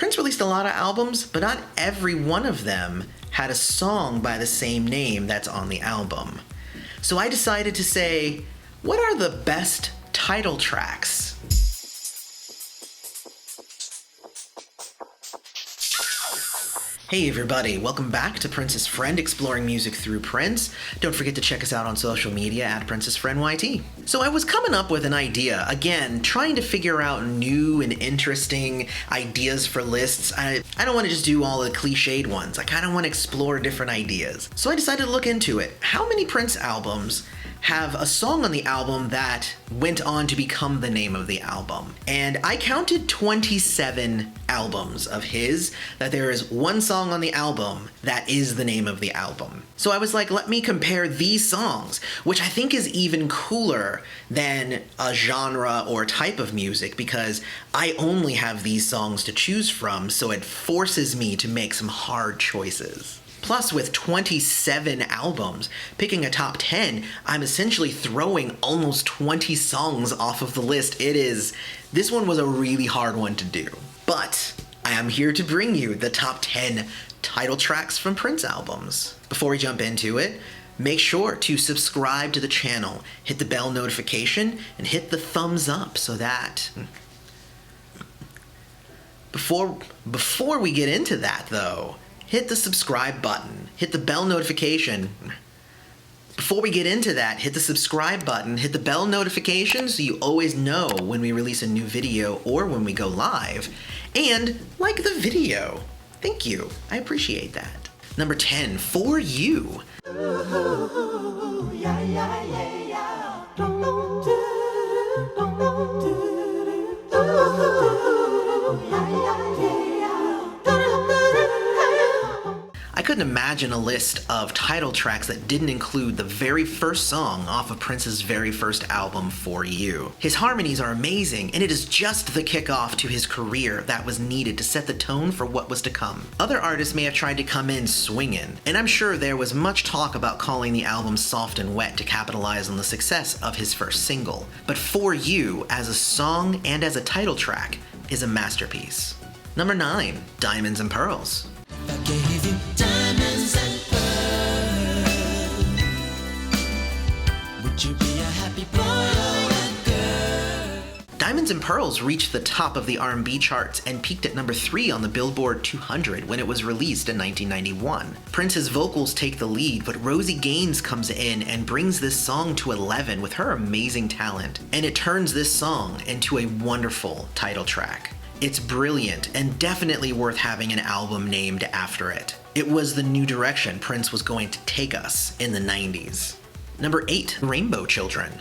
Prince released a lot of albums, but not every one of them had a song by the same name that's on the album. So I decided to say, what are the best title tracks? Hey everybody, welcome back to Prince's Friend, exploring music through Prince. Don't forget to check us out on social media at Prince's Friend YT. So I was coming up with an idea, again, trying to figure out new and interesting ideas for lists. I don't want to just do all the cliched ones. I kind of want to explore different ideas. So I decided to look into it. How many Prince albums have a song on the album that went on to become the name of the album? And I counted 27 albums of his, that there is one song on the album that is the name of the album. So I was like, let me compare these songs, which I think is even cooler than a genre or type of music, because I only have these songs to choose from, so it forces me to make some hard choices. Plus, with 27 albums, picking a top 10, I'm essentially throwing almost 20 songs off of the list. This one was a really hard one to do. But I am here to bring you the top 10 title tracks from Prince albums. Before we jump into it, make sure to subscribe to the channel, hit the bell notification, and hit the thumbs up so that... Before we get into that, though, hit the subscribe button, hit the bell notification. Before we get into that, hit the subscribe button, hit the bell notification so you always know when we release a new video or when we go live. And like the video. Thank you. I appreciate that. Number 10, For You. Ooh, yeah, yeah, yeah, yeah. Ooh, yeah, yeah, yeah. I couldn't imagine a list of title tracks that didn't include the very first song off of Prince's very first album, For You. His harmonies are amazing, and it is just the kickoff to his career that was needed to set the tone for what was to come. Other artists may have tried to come in swinging, and I'm sure there was much talk about calling the album Soft and Wet to capitalize on the success of his first single. But For You, as a song and as a title track, is a masterpiece. Number 9, Diamonds and Pearls. I gave you diamonds and pearls. Would you be a happy boy or a girl? Diamonds and Pearls reached the top of the R&B charts and peaked at number 3 on the Billboard 200 when it was released in 1991. Prince's vocals take the lead, but Rosie Gaines comes in and brings this song to 11 with her amazing talent, and it turns this song into a wonderful title track. It's brilliant and definitely worth having an album named after it. It was the new direction Prince was going to take us in the 90s. Number 8, Rainbow Children.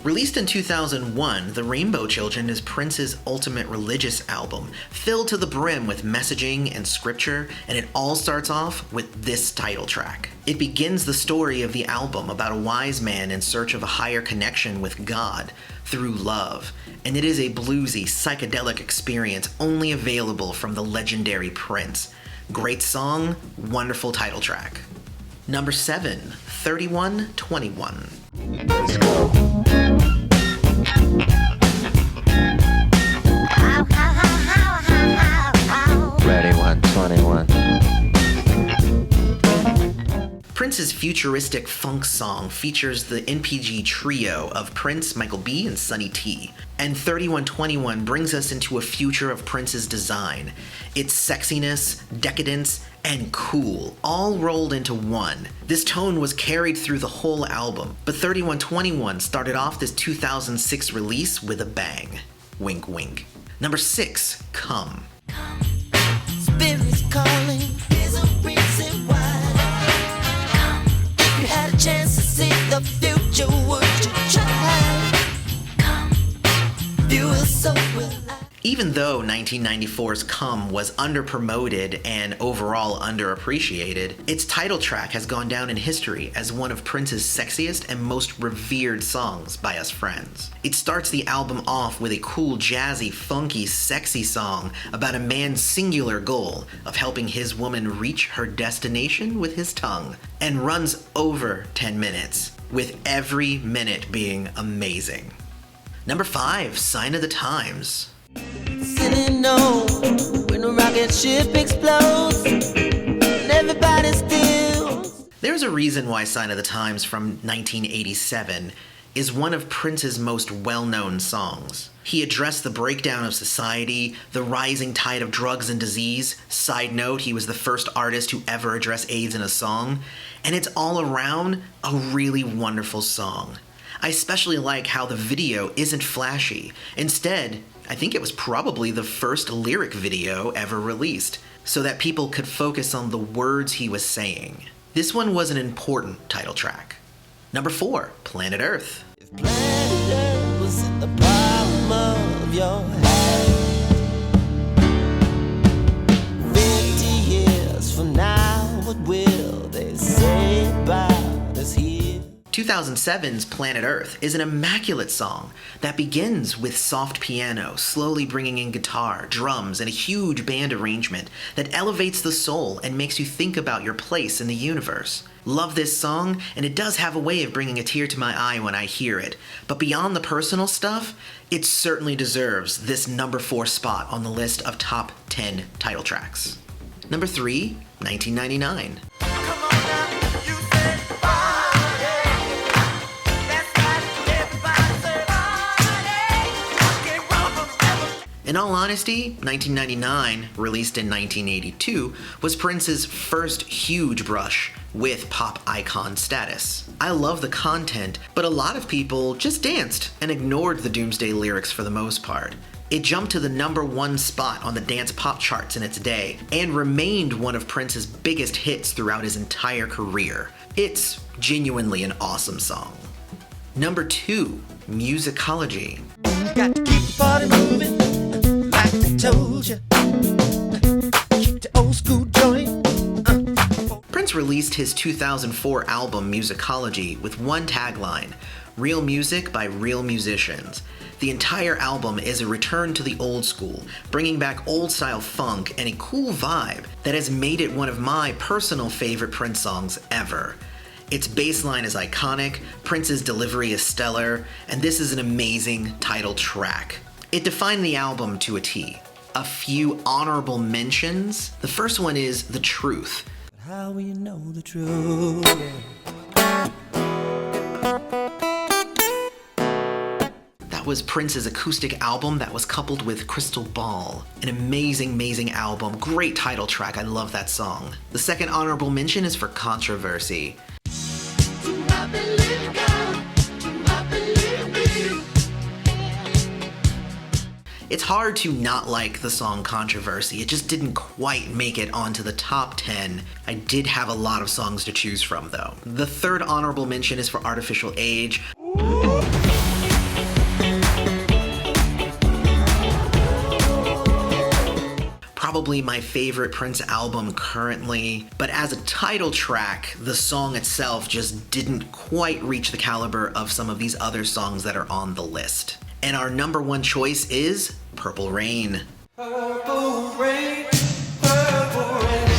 Released in 2001, The Rainbow Children is Prince's ultimate religious album, filled to the brim with messaging and scripture, and it all starts off with this title track. It begins the story of the album about a wise man in search of a higher connection with God through love, and it is a bluesy, psychedelic experience only available from the legendary Prince. Great song, wonderful title track. Number 7, 3121. Let's go. Ready, 121. Prince's futuristic funk song features the NPG trio of Prince, Michael B, and Sonny T. And 3121 brings us into a future of Prince's design. Its sexiness, decadence, and cool, all rolled into one. This tone was carried through the whole album, but 3121 started off this 2006 release with a bang. Wink, wink. Number 6, Come. Come. Spirit's calling, there's a reason why. Come. If you had a chance to see the future, would you try? Come. You will, so will I. Even though 1994's Come was underpromoted and overall underappreciated, its title track has gone down in history as one of Prince's sexiest and most revered songs by us friends. It starts the album off with a cool, jazzy, funky, sexy song about a man's singular goal of helping his woman reach her destination with his tongue, and runs over 10 minutes, with every minute being amazing. Number 5, Sign of the Times. Sitting on when a rocket ship explodes and everybody stills. There's a reason why Sign of the Times from 1987 is one of Prince's most well-known songs. He addressed the breakdown of society, the rising tide of drugs and disease. Side note, he was the first artist to ever address AIDS in a song, and it's all around a really wonderful song. I especially like how the video isn't flashy. Instead, I think it was probably the first lyric video ever released, so that people could focus on the words he was saying. This one was an important title track. Number 4, Planet Earth. If planet Earth was in the palm of your hand, 50 years from now, what will they say about us here? 2007's Planet Earth is an immaculate song that begins with soft piano, slowly bringing in guitar, drums, and a huge band arrangement that elevates the soul and makes you think about your place in the universe. Love this song, and it does have a way of bringing a tear to my eye when I hear it. But beyond the personal stuff, it certainly deserves this number 4 spot on the list of top 10 title tracks. Number 3, 1999. In all honesty, 1999, released in 1982, was Prince's first huge brush with pop icon status. I love the content, but a lot of people just danced and ignored the Doomsday lyrics for the most part. It jumped to the number 1 spot on the dance pop charts in its day, and remained one of Prince's biggest hits throughout his entire career. It's genuinely an awesome song. Number 2, Musicology. Got to keep the party moving. I told you, keep the old school joint. Prince released his 2004 album Musicology with one tagline, "Real music by real musicians." The entire album is a return to the old school, bringing back old-style funk and a cool vibe that has made it one of my personal favorite Prince songs ever. Its bass line is iconic, Prince's delivery is stellar, and this is an amazing title track. It defined the album to a T. A few honorable mentions. The first one is The Truth. How will you know the truth? That was Prince's acoustic album that was coupled with Crystal Ball. An amazing, amazing album. Great title track. I love that song. The second honorable mention is for Controversy. It's hard to not like the song Controversy. It just didn't quite make it onto the top 10. I did have a lot of songs to choose from, though. The third honorable mention is for Artificial Age. Probably my favorite Prince album currently, but as a title track, the song itself just didn't quite reach the caliber of some of these other songs that are on the list. And our number 1 choice is Purple Rain. Purple rain, purple rain.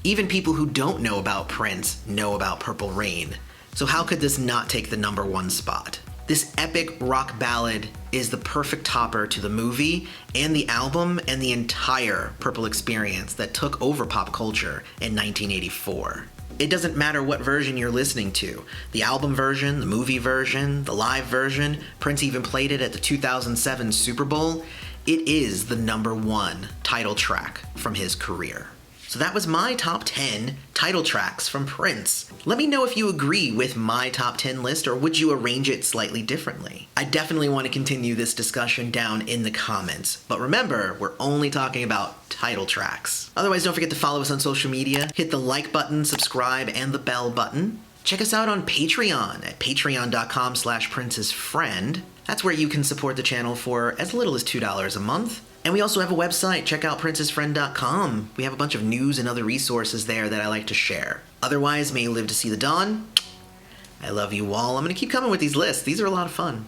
Even people who don't know about Prince know about Purple Rain. So how could this not take the number 1 spot? This epic rock ballad is the perfect topper to the movie and the album and the entire Purple experience that took over pop culture in 1984. It doesn't matter what version you're listening to. The album version, the movie version, the live version, Prince even played it at the 2007 Super Bowl. It is the number 1 title track from his career. So that was my top 10 title tracks from Prince. Let me know if you agree with my top 10 list, or would you arrange it slightly differently? I definitely want to continue this discussion down in the comments. But remember, we're only talking about title tracks. Otherwise, don't forget to follow us on social media, hit the like button, subscribe, and the bell button. Check us out on Patreon at patreon.com/princessfriend. That's where you can support the channel for as little as $2 a month. And we also have a website. Check out princessfriend.com. We have a bunch of news and other resources there that I like to share. Otherwise, may you live to see the dawn. I love you all. I'm going to keep coming with these lists. These are a lot of fun.